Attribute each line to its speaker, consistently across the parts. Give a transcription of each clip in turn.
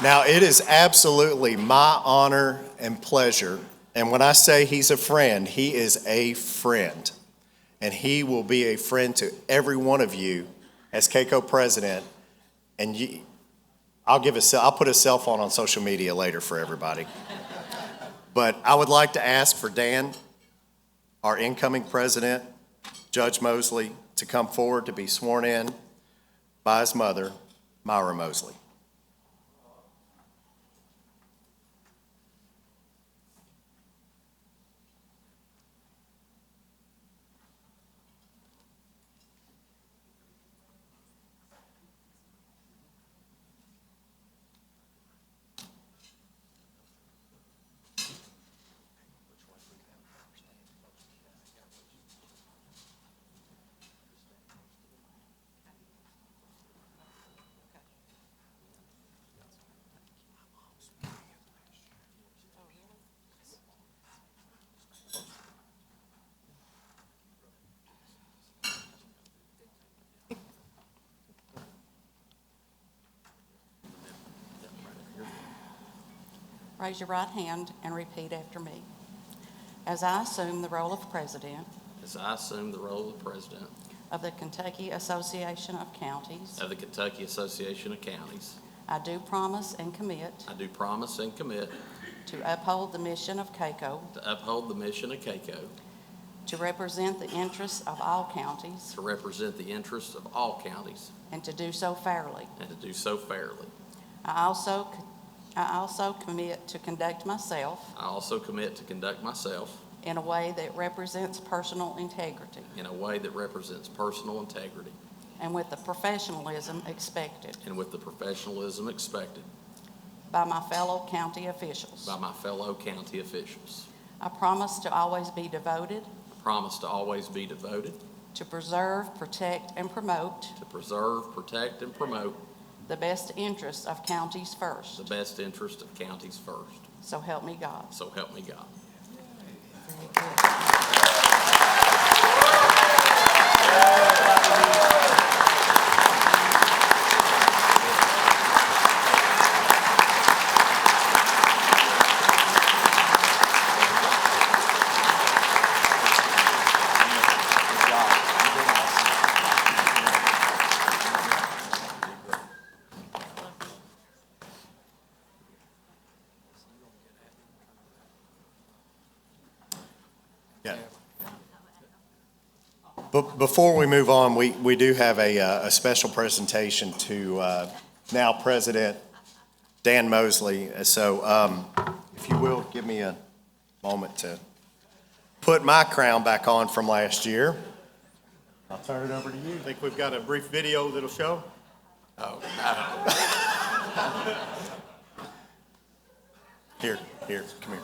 Speaker 1: Now, it is absolutely my honor and pleasure, and when I say he's a friend, he is a friend, and he will be a friend to every one of you as KACo president, and I'll put his cell phone on social media later for everybody. But I would like to ask for Dan, our incoming president, Judge Mosley, to come forward to be sworn in by his mother, Myra Mosley.
Speaker 2: Raise your right hand and repeat after me. As I assume the role of president
Speaker 3: As I assume the role of president
Speaker 2: of the Kentucky Association of Counties,
Speaker 3: of the Kentucky Association of Counties,
Speaker 2: I do promise and commit
Speaker 3: I do promise and commit
Speaker 2: to uphold the mission of KACo,
Speaker 3: to uphold the mission of KACo,
Speaker 2: to represent the interests of all counties,
Speaker 3: to represent the interests of all counties,
Speaker 2: and to do so fairly.
Speaker 3: and to do so fairly.
Speaker 2: I also commit to conduct myself
Speaker 3: I also commit to conduct myself
Speaker 2: in a way that represents personal integrity
Speaker 3: in a way that represents personal integrity
Speaker 2: and with the professionalism expected
Speaker 3: and with the professionalism expected
Speaker 2: by my fellow county officials.
Speaker 3: by my fellow county officials.
Speaker 2: I promise to always be devoted
Speaker 3: I promise to always be devoted
Speaker 2: to preserve, protect, and promote
Speaker 3: to preserve, protect, and promote
Speaker 2: the best interests of counties first.
Speaker 3: the best interest of counties first.
Speaker 2: So help me God.
Speaker 3: So help me God.
Speaker 2: Very good.
Speaker 1: Yeah. But before we move on, we do have a special presentation to now President Dan Mosley. So if you will, give me a moment to put my crown back on from last year. I'll turn it over to you.
Speaker 4: I think we've got a brief video that'll show.
Speaker 3: Oh,
Speaker 1: Here, come here.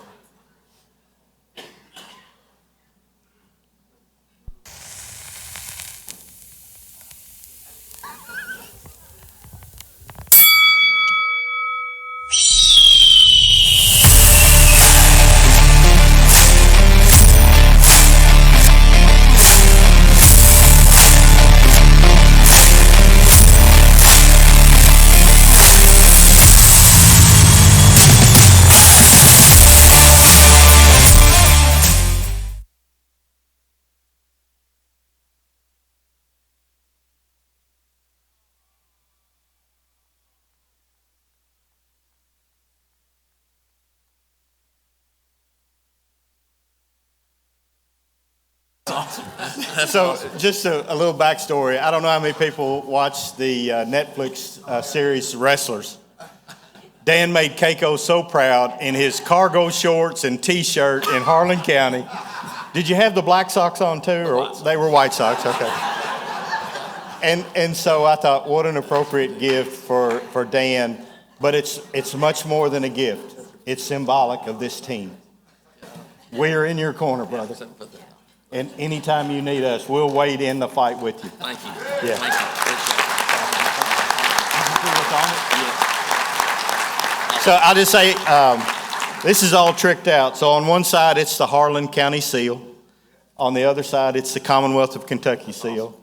Speaker 1: So just a little backstory. I don't know how many people watch the Netflix series Wrestlers. Dan made KACo so proud in his cargo shorts and T-shirt in Harlan County. Did you have the black socks on too, or they were white socks? Okay. And so I thought, what an appropriate gift for Dan. But it's much more than a gift. It's symbolic of this team. We are in your corner, brother. And anytime you need us, we'll wade in the fight with you.
Speaker 3: Thank you.
Speaker 1: Yeah.
Speaker 3: Thank you.
Speaker 1: So I'll just say, this is all tricked out. So on one side, it's the Harlan County seal. On the other side, it's the Commonwealth of Kentucky seal.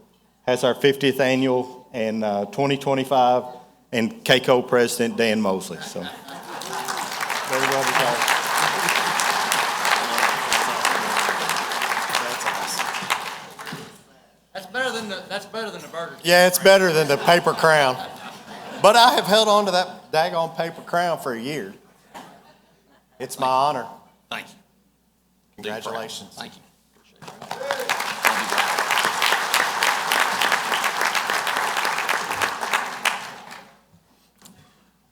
Speaker 1: Has our 50th annual in 2025.
Speaker 4: and KACo President Dan Mosley. So, very well retired.
Speaker 1: That's awesome.
Speaker 5: That's better than the Burger King.
Speaker 1: Yeah, it's better than the paper crown. But I have held on to that daggone paper crown for a year. It's my honor.
Speaker 3: Thank you.
Speaker 1: Congratulations.
Speaker 3: Thank you.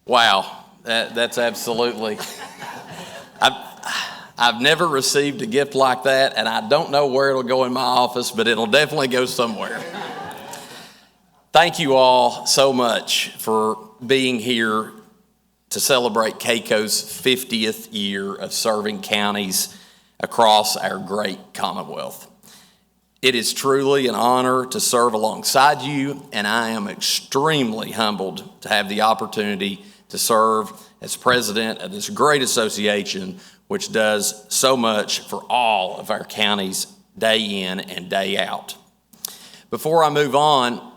Speaker 3: Wow, that's absolutely. I've never received a gift like that, and I don't know where it'll go in my office, but it'll definitely go somewhere. Thank you all so much for being here to celebrate KACo's 50th year of serving counties across our great Commonwealth. It is truly an honor to serve alongside you, and I am extremely humbled to have the opportunity to serve as president of this great association, which does so much for all of our counties day in and day out. Before I move on,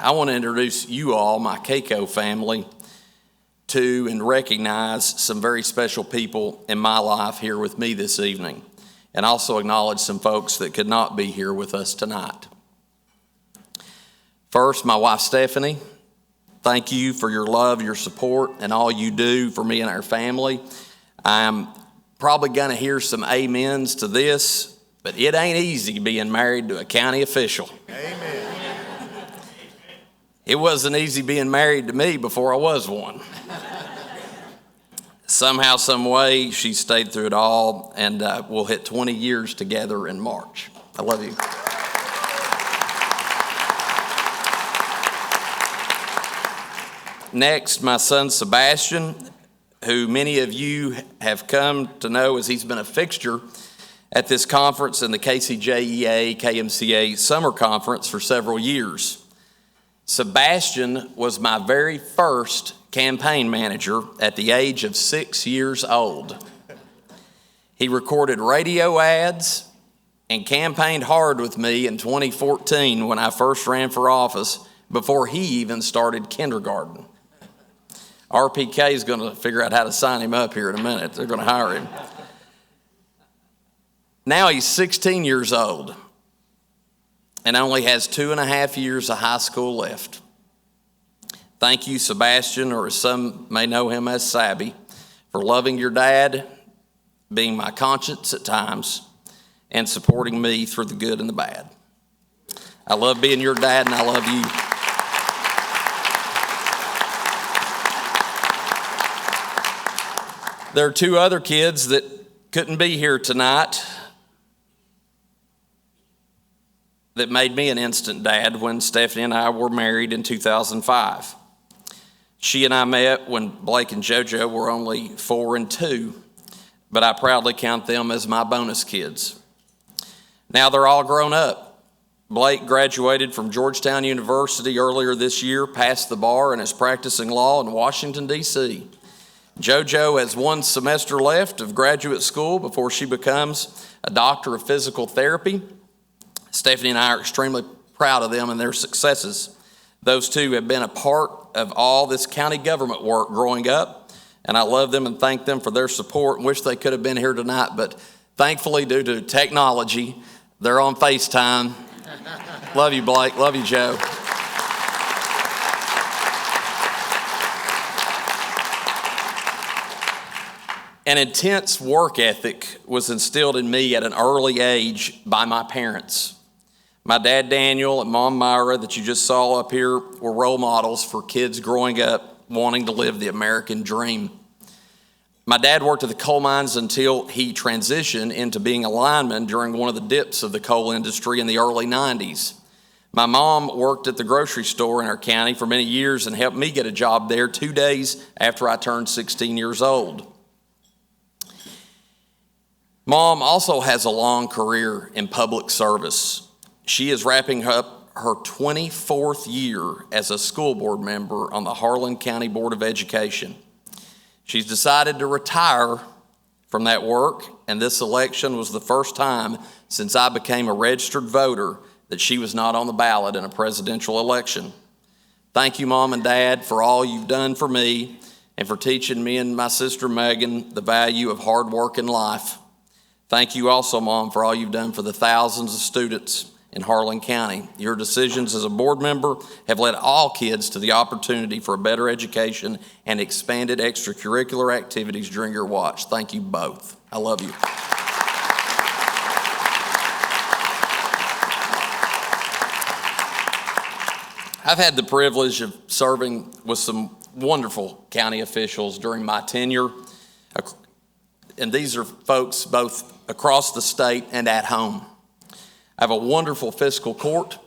Speaker 3: I want to introduce you all, my KACo family, to and recognize some very special people in my life here with me this evening, and also acknowledge some folks that could not be here with us tonight. First, my wife, Stephanie. Thank you for your love, your support, and all you do for me and our family. I'm probably going to hear some amens to this, but it ain't easy being married to a county official.
Speaker 1: Amen.
Speaker 3: It wasn't easy being married to me before I was one. Somehow, some way, she stayed through it all, and we'll hit 20 years together in March. I love you. Next, my son Sebastian, who many of you have come to know as he's been a fixture at this conference and the KCJEA, KMCA Summer Conference for several years. Sebastian was my very first campaign manager at the age of 6 years old. He recorded radio ads and campaigned hard with me in 2014 when I first ran for office before he even started kindergarten. RPK is going to figure out how to sign him up here in a minute. They're going to hire him. Now he's 16 years old and only has 2.5 years of high school left. Thank you, Sebastian, or as some may know him as Sabby, for loving your dad, being my conscience at times, and supporting me through the good and the bad. I love being your dad, and I love you. There are two other kids that couldn't be here tonight that made me an instant dad when Stephanie and I were married in 2005. She and I met when Blake and JoJo were only 4 and 2, but I proudly count them as my bonus kids. Now they're all grown up. Blake graduated from Georgetown University earlier this year, passed the bar, and is practicing law in Washington, D.C. JoJo has 1 semester left of graduate school before she becomes a doctor of physical therapy. Stephanie and I are extremely proud of them and their successes. Those two have been a part of all this county government work growing up, and I love them and thank them for their support and wish they could have been here tonight, but thankfully, due to technology, they're on FaceTime. Love you, Blake. Love you, Joe. An intense work ethic was instilled in me at an early age by my parents. My dad, Daniel, and Mom, Myra, that you just saw up here, were role models for kids growing up wanting to live the American dream. My dad worked at the coal mines until he transitioned into being a lineman during one of the dips of the coal industry in the early 90s. My mom worked at the grocery store in our county for many years and helped me get a job there 2 days after I turned 16 years old. Mom also has a long career in public service. She is wrapping up her 24th year as a school board member on the Harlan County Board of Education. She's decided to retire from that work, and this election was the first time since I became a registered voter that she was not on the ballot in a presidential election. Thank you, Mom and Dad, for all you've done for me and for teaching me and my sister Megan the value of hard work in life. Thank you also, Mom, for all you've done for the thousands of students in Harlan County. Your decisions as a board member have led all kids to the opportunity for a better education and expanded extracurricular activities during your watch. Thank you both. I love you. I've had the privilege of serving with some wonderful county officials during my tenure, and these are folks both across the state and at home. I have a wonderful fiscal court,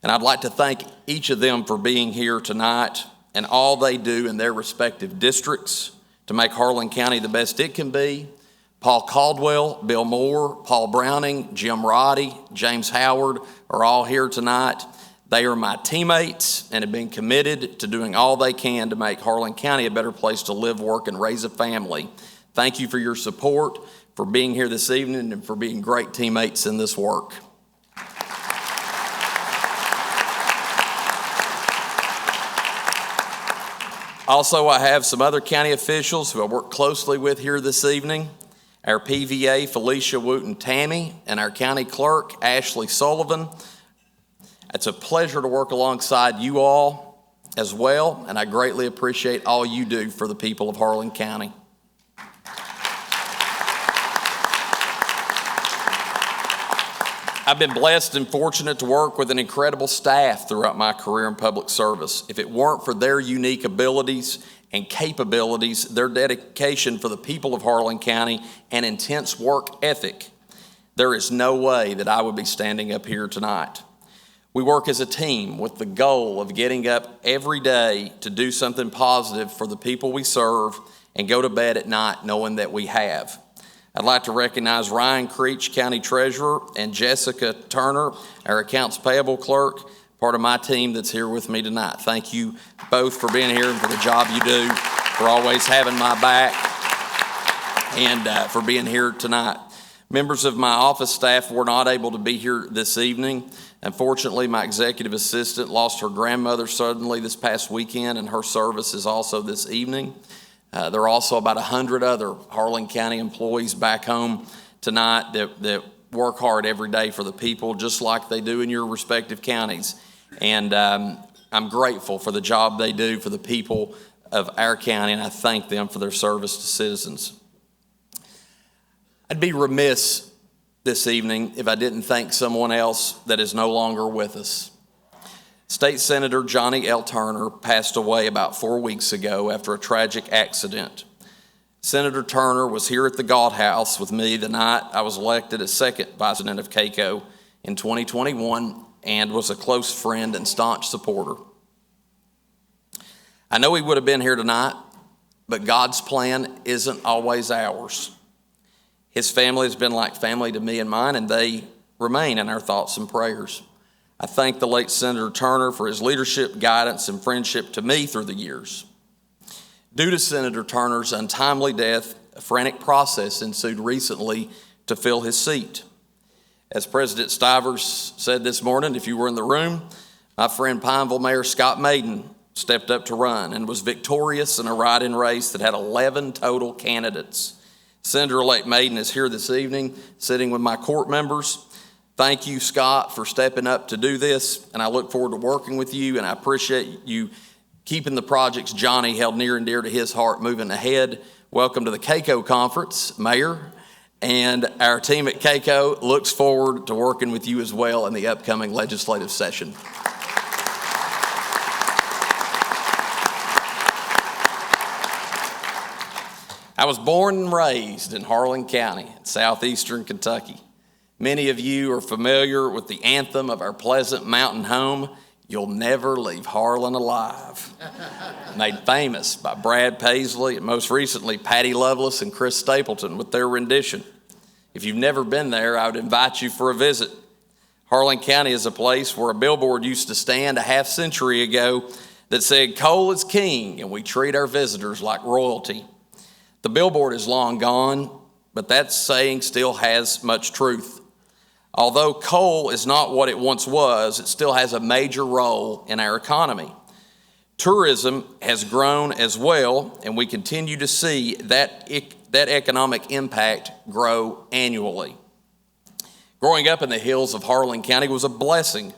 Speaker 3: and I'd like to thank each of them for being here tonight and all they do in their respective districts to make Harlan County the best it can be. Paul Caldwell, Bill Moore, Paul Browning, Jim Roddy, James Howard are all here tonight. They are my teammates and have been committed to doing all they can to make Harlan County a better place to live, work, and raise a family. Thank you for your support, for being here this evening, and for being great teammates in this work. Also, I have some other county officials who I work closely with here this evening. Our PVA, Felicia Wooten-Tammy, and our county clerk, Ashley Sullivan. It's a pleasure to work alongside you all as well, and I greatly appreciate all you do for the people of Harlan County. I've been blessed and fortunate to work with an incredible staff throughout my career in public service. If it weren't for their unique abilities and capabilities, their dedication for the people of Harlan County, and intense work ethic, there is no way that I would be standing up here tonight. We work as a team with the goal of getting up every day to do something positive for the people we serve and go to bed at night knowing that we have. I'd like to recognize Ryan Creech, County Treasurer, and Jessica Turner, our Accounts Payable Clerk, part of my team that's here with me tonight. Thank you both for being here and for the job you do, for always having my back, and for being here tonight. Members of my office staff were not able to be here this evening. Unfortunately, my executive assistant lost her grandmother suddenly this past weekend, and her service is also this evening. There are also about 100 other Harlan County employees back home tonight that work hard every day for the people, just like they do in your respective counties. And I'm grateful for the job they do for the people of our county, and I thank them for their service to citizens. I'd be remiss this evening if I didn't thank someone else that is no longer with us. State Senator Johnny L. Turner passed away about 4 weeks ago after a tragic accident. Senator Turner was here at the Galt House with me the night I was elected as second vice president of KACo in 2021 and was a close friend and staunch supporter. I know he would have been here tonight, but God's plan isn't always ours. His family has been like family to me and mine, and they remain in our thoughts and prayers. I thank the late Senator Turner for his leadership, guidance, and friendship to me through the years. Due to Senator Turner's untimely death, a frantic process ensued recently to fill his seat. As President Stivers said this morning, if you were in the room, my friend Pineville Mayor Scott Maiden stepped up to run and was victorious in a write-in race that had 11 total candidates. Senator-elect Maiden is here this evening, sitting with my court members. Thank you, Scott, for stepping up to do this, and I look forward to working with you, and I appreciate you keeping the projects Johnny held near and dear to his heart moving ahead. Welcome to the KACo Conference, Mayor, and our team at KACo looks forward to working with you as well in the upcoming legislative session. I was born and raised in Harlan County, southeastern Kentucky. Many of you are familiar with the anthem of our pleasant mountain home, "You'll Never Leave Harlan Alive," made famous by Brad Paisley and most recently Patty Loveless and Chris Stapleton with their rendition. If you've never been there, I would invite you for a visit. Harlan County is a place where a billboard used to stand a half century ago that said, "Coal is king, and we treat our visitors like royalty." The billboard is long gone, but that saying still has much truth. Although coal is not what it once was, it still has a major role in our economy. Tourism has grown as well, and we continue to see that economic impact grow annually. Growing up in the hills of Harlan County was a blessing.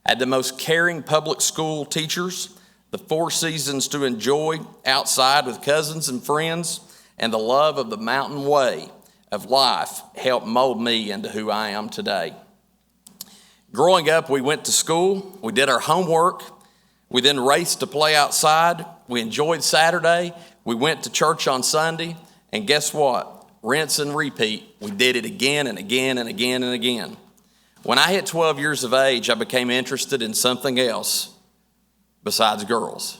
Speaker 3: I had the most caring public school teachers, the 4 seasons to enjoy outside with cousins and friends, and the love of the mountain way of life helped mold me into who I am today. Growing up, we went to school, we did our homework, we then raced to play outside, we enjoyed Saturday, we went to church on Sunday, and guess what? Rinse and repeat. We did it again and again and again and again. When I hit 12 years of age, I became interested in something else besides girls.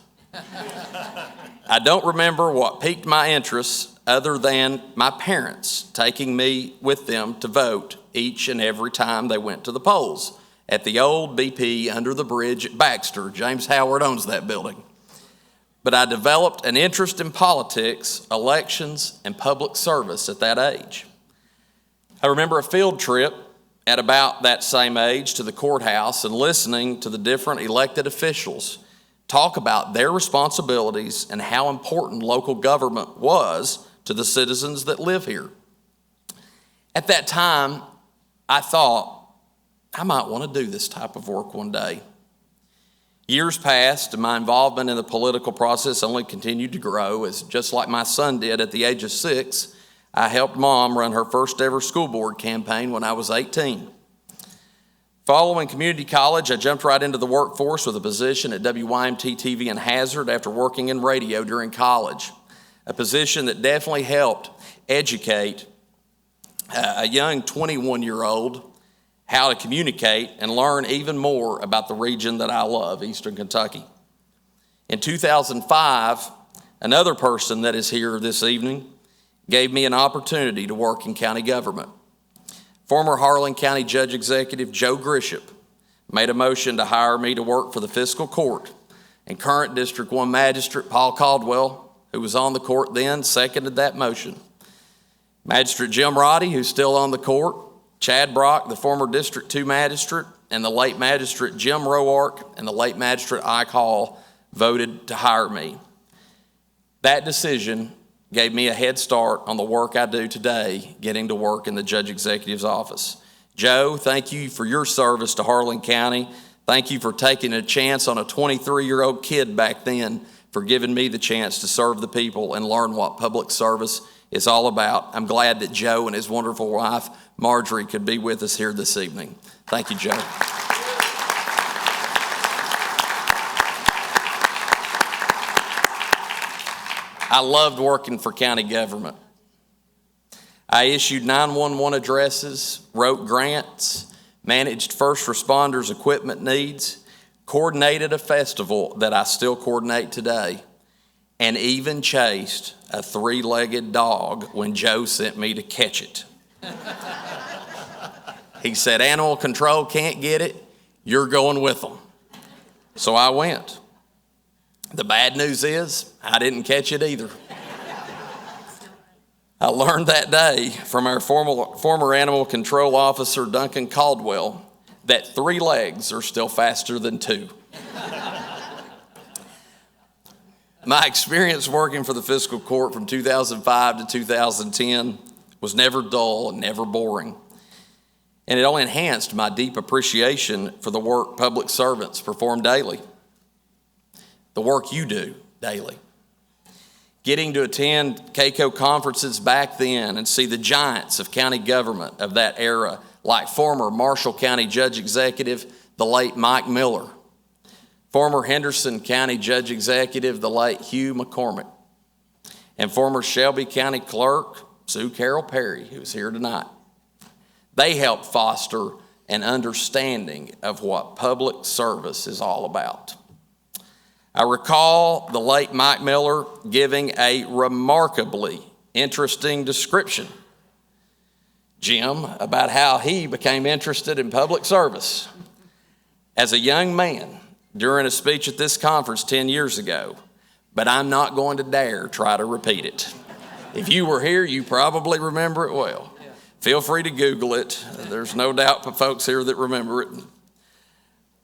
Speaker 3: I don't remember what piqued my interest other than my parents taking me with them to vote each and every time they went to the polls at the old BP under the bridge at Baxter. James Howard owns that building. But I developed an interest in politics, elections, and public service at that age. I remember a field trip at about that same age to the courthouse and listening to the different elected officials talk about their responsibilities and how important local government was to the citizens that live here. At that time, I thought, I might want to do this type of work one day. Years passed, and my involvement in the political process only continued to grow, as just like my son did at the age of 6, I helped Mom run her first ever school board campaign when I was 18. Following community college, I jumped right into the workforce with a position at WYMT TV in Hazard after working in radio during college, a position that definitely helped educate a young 21-year-old how to communicate and learn even more about the region that I love, Eastern Kentucky. In 2005, another person that is here this evening gave me an opportunity to work in county government. Former Harlan County Judge Executive Joe Grisham made a motion to hire me to work for the fiscal court, and current District 1 Magistrate Paul Caldwell, who was on the court then, seconded that motion. Magistrate Jim Roddy, who's still on the court, Chad Brock, the former District 2 Magistrate, and the late Magistrate Jim Roark and the late Magistrate Ike Hall voted to hire me. That decision gave me a head start on the work I do today, getting to work in the Judge Executive's office. Joe, thank you for your service to Harlan County. Thank you for taking a chance on a 23-year-old kid back then, for giving me the chance to serve the people and learn what public service is all about. I'm glad that Joe and his wonderful wife, Marjorie, could be with us here this evening. Thank you, Joe. I loved working for county government. I issued 911 addresses, wrote grants, managed first responders' equipment needs, coordinated a festival that I still coordinate today, and even chased a 3-legged dog when Joe sent me to catch it. He said, animal control can't get it, you're going with them. So I went. The bad news is, I didn't catch it either. I learned that day from our former animal control officer, Duncan Caldwell, that 3 legs are still faster than 2. My experience working for the fiscal court from 2005 to 2010 was never dull and never boring. And it only enhanced my deep appreciation for the work public servants perform daily, the work you do daily. Getting to attend KACo conferences back then and see the giants of county government of that era, like former Marshall County Judge Executive, the late Mike Miller, former Henderson County Judge Executive, the late Hugh McCormick, and former Shelby County Clerk, Sue Carroll Perry, who's here tonight. They helped foster an understanding of what public service is all about. I recall the late Mike Miller giving a remarkably interesting description, Jim, about how he became interested in public service as a young man during a speech at this conference 10 years ago, but I'm not going to dare try to repeat it. If you were here, you probably remember it well. Feel free to Google it. There's no doubt for folks here that remember it.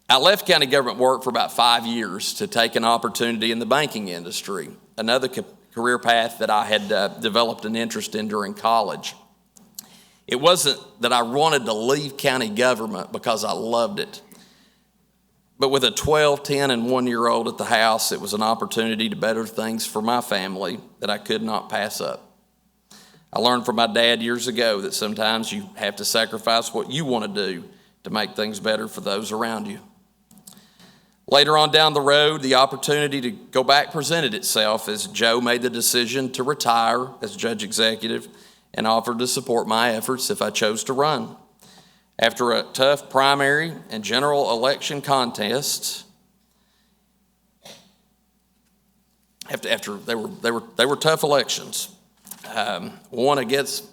Speaker 3: I left county government work for about 5 years to take an opportunity in the banking industry, another career path that I had developed an interest in during college. It wasn't that I wanted to leave county government because I loved it. But with a 12, 10, and 1-year-old at the house, it was an opportunity to better things for my family that I could not pass up. I learned from my dad years ago that sometimes you have to sacrifice what you want to do to make things better for those around you. Later on down the road, the opportunity to go back presented itself as Joe made the decision to retire as judge executive and offered to support my efforts if I chose to run. After a tough primary and general election contest, after they were tough elections. One against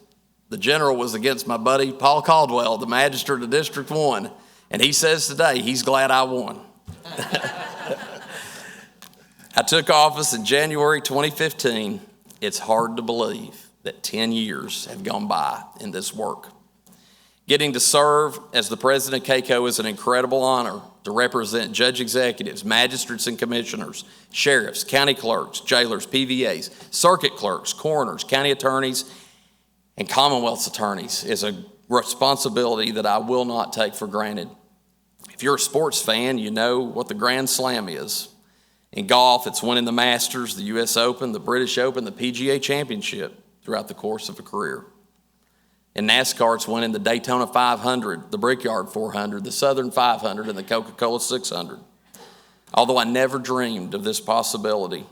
Speaker 3: the general was against my buddy Paul Caldwell, the magistrate of District 1, and he says today he's glad I won. I took office in January 2015. It's hard to believe that 10 years have gone by in this work. Getting to serve as the president of KACo is an incredible honor to represent judge executives, magistrates and commissioners, sheriffs, county clerks, jailers, PVAs, circuit clerks, coroners, county attorneys, and Commonwealth's attorneys is a responsibility that I will not take for granted. If you're a sports fan, you know what the Grand Slam is. In golf, it's winning the Masters, the US Open, the British Open, the PGA Championship throughout the course of a career. In NASCAR, it's winning the Daytona 500, the Brickyard 400, the Southern 500, and the Coca-Cola 600. Although I never dreamed of this possibility.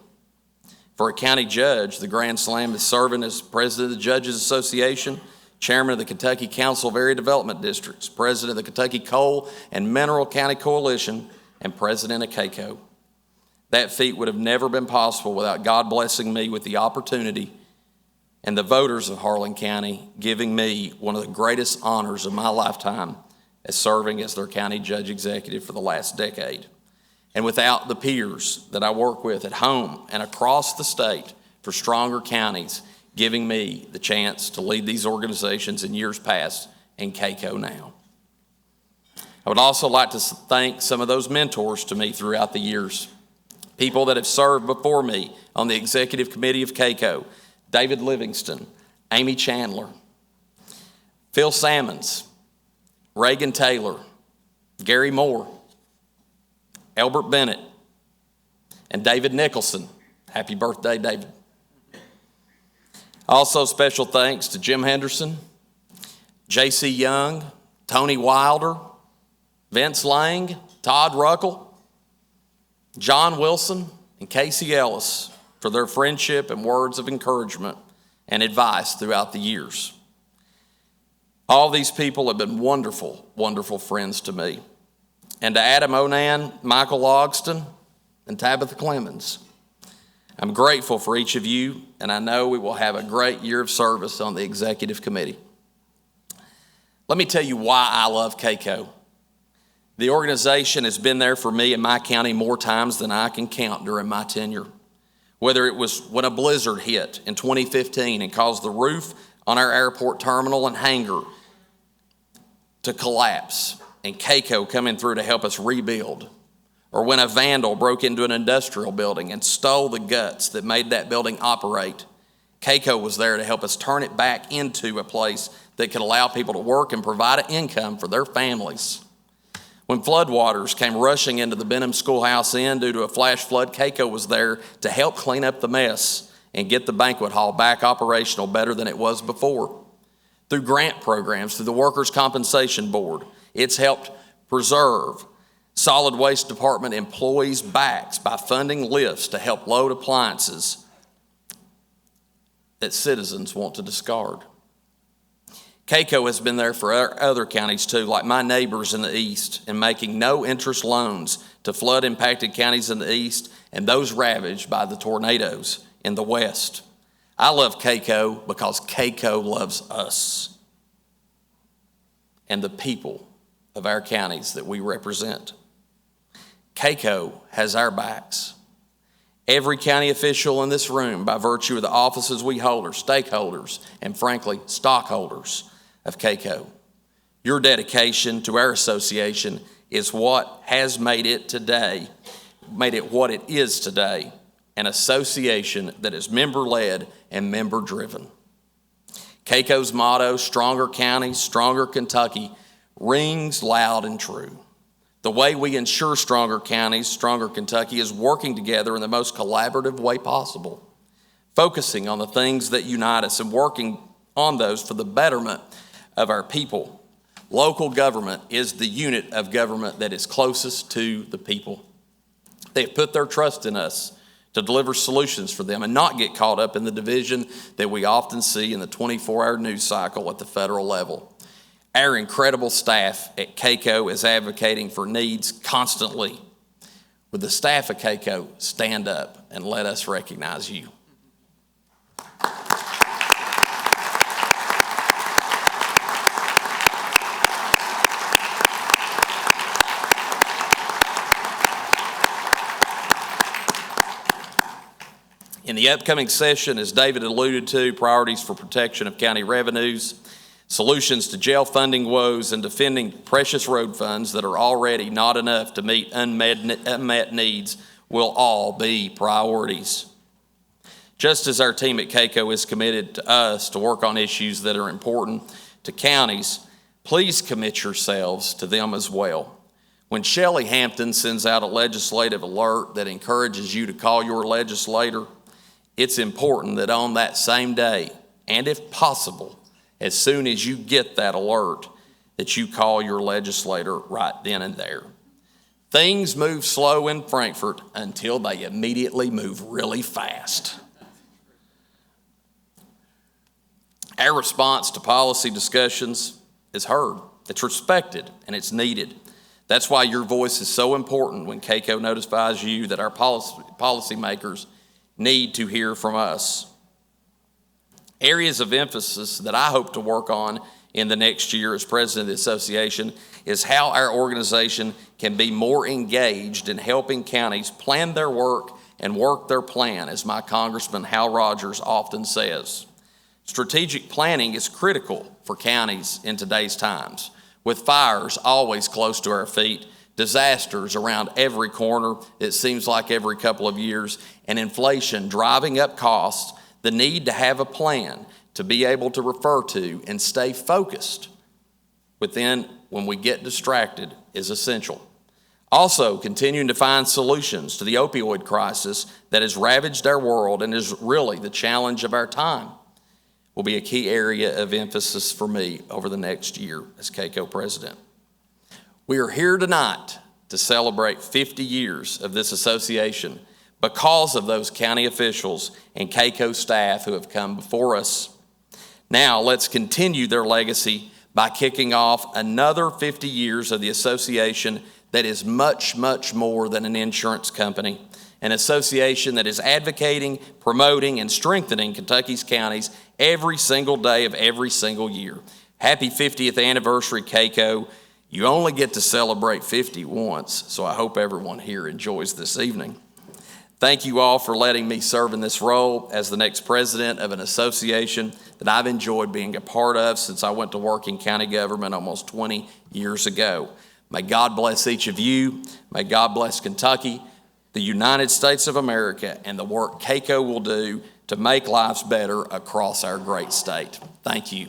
Speaker 3: For a county judge, the Grand Slam is serving as president of the Judges Association, chairman of the Kentucky Council of Area Development Districts, president of the Kentucky Coal and Mineral County Coalition, and president of KACo. That feat would have never been possible without God blessing me with the opportunity and the voters of Harlan County giving me one of the greatest honors of my lifetime as serving as their county judge executive for the last decade. And without the peers that I work with at home and across the state for stronger counties giving me the chance to lead these organizations in years past and KACo now. I would also like to thank some of those mentors to me throughout the years, people that have served before me on the executive committee of KACo, David Livingston, Amy Chandler, Phil Sammons, Reagan Taylor, Gary Moore, Albert Bennett, and David Nicholson. Happy birthday, David. Also, special thanks to Jim Henderson, J.C. Young, Tony Wilder, Vince Lang, Todd Ruckle, John Wilson, and Casey Ellis for their friendship and words of encouragement and advice throughout the years. All these people have been wonderful, wonderful friends to me. And to Adam Onan, Michael Logston, and Tabitha Clemens, I'm grateful for each of you, and I know we will have a great year of service on the executive committee. Let me tell you why I love KACo. The organization has been there for me in my county more times than I can count during my tenure. Whether it was when a blizzard hit in 2015 and caused the roof on our airport terminal and hangar to collapse, and KACo coming through to help us rebuild, or when a vandal broke into an industrial building and stole the guts that made that building operate, KACo was there to help us turn it back into a place that could allow people to work and provide an income for their families. When floodwaters came rushing into the Benham Schoolhouse Inn due to a flash flood, KACo was there to help clean up the mess and get the banquet hall back operational better than it was before. Through grant programs, through the Workers' Compensation Board, it's helped preserve solid waste department employees' backs by funding lifts to help load appliances that citizens want to discard. KACo has been there for other counties too, like my neighbors in the east, in making no-interest loans to flood-impacted counties in the east and those ravaged by the tornadoes in the west. I love KACo because KACo loves us and the people of our counties that we represent. KACo has our backs. Every county official in this room, by virtue of the offices we hold, are stakeholders and, frankly, stockholders of KACo. Your dedication to our association is what has made it what it is today, an association that is member-led and member-driven. KACo's motto, Stronger Counties, Stronger Kentucky, rings loud and true. The way we ensure Stronger Counties, Stronger Kentucky is working together in the most collaborative way possible, focusing on the things that unite us and working on those for the betterment of our people. Local government is the unit of government that is closest to the people. They've put their trust in us to deliver solutions for them and not get caught up in the division that we often see in the 24-hour news cycle at the federal level. Our incredible staff at KACo is advocating for needs constantly. Would the staff at KACo stand up and let us recognize you? In the upcoming session, as David alluded to, priorities for protection of county revenues, solutions to jail funding woes, and defending precious road funds that are already not enough to meet unmet needs will all be priorities. Just as our team at KACo is committed to us to work on issues that are important to counties, please commit yourselves to them as well. When Shelley Hampton sends out a legislative alert that encourages you to call your legislator, it's important that on that same day, and if possible, as soon as you get that alert, that you call your legislator right then and there. Things move slow in Frankfort until they immediately move really fast. Our response to policy discussions is heard, it's respected, and it's needed. That's why your voice is so important when KACo notifies you that our policymakers need to hear from us. Areas of emphasis that I hope to work on in the next year as president of the association is how our organization can be more engaged in helping counties plan their work and work their plan, as my Congressman Hal Rogers often says. Strategic planning is critical for counties in today's times, with fires always close to our feet, disasters around every corner, it seems like every couple of years, and inflation driving up costs. The need to have a plan to be able to refer to and stay focused within when we get distracted is essential. Also, continuing to find solutions to the opioid crisis that has ravaged our world and is really the challenge of our time will be a key area of emphasis for me over the next year as KACo president. We are here tonight to celebrate 50 years of this association because of those county officials and KACo staff who have come before us. Now let's continue their legacy by kicking off another 50 years of the association that is much, much more than an insurance company, an association that is advocating, promoting, and strengthening Kentucky's counties every single day of every single year. Happy 50th anniversary, KACo. You only get to celebrate 50 once, so I hope everyone here enjoys this evening. Thank you all for letting me serve in this role as the next president of an association that I've enjoyed being a part of since I went to work in county government almost 20 years ago. May God bless each of you. May God bless Kentucky, the United States of America, and the work KACo will do to make lives better across our great state. Thank you.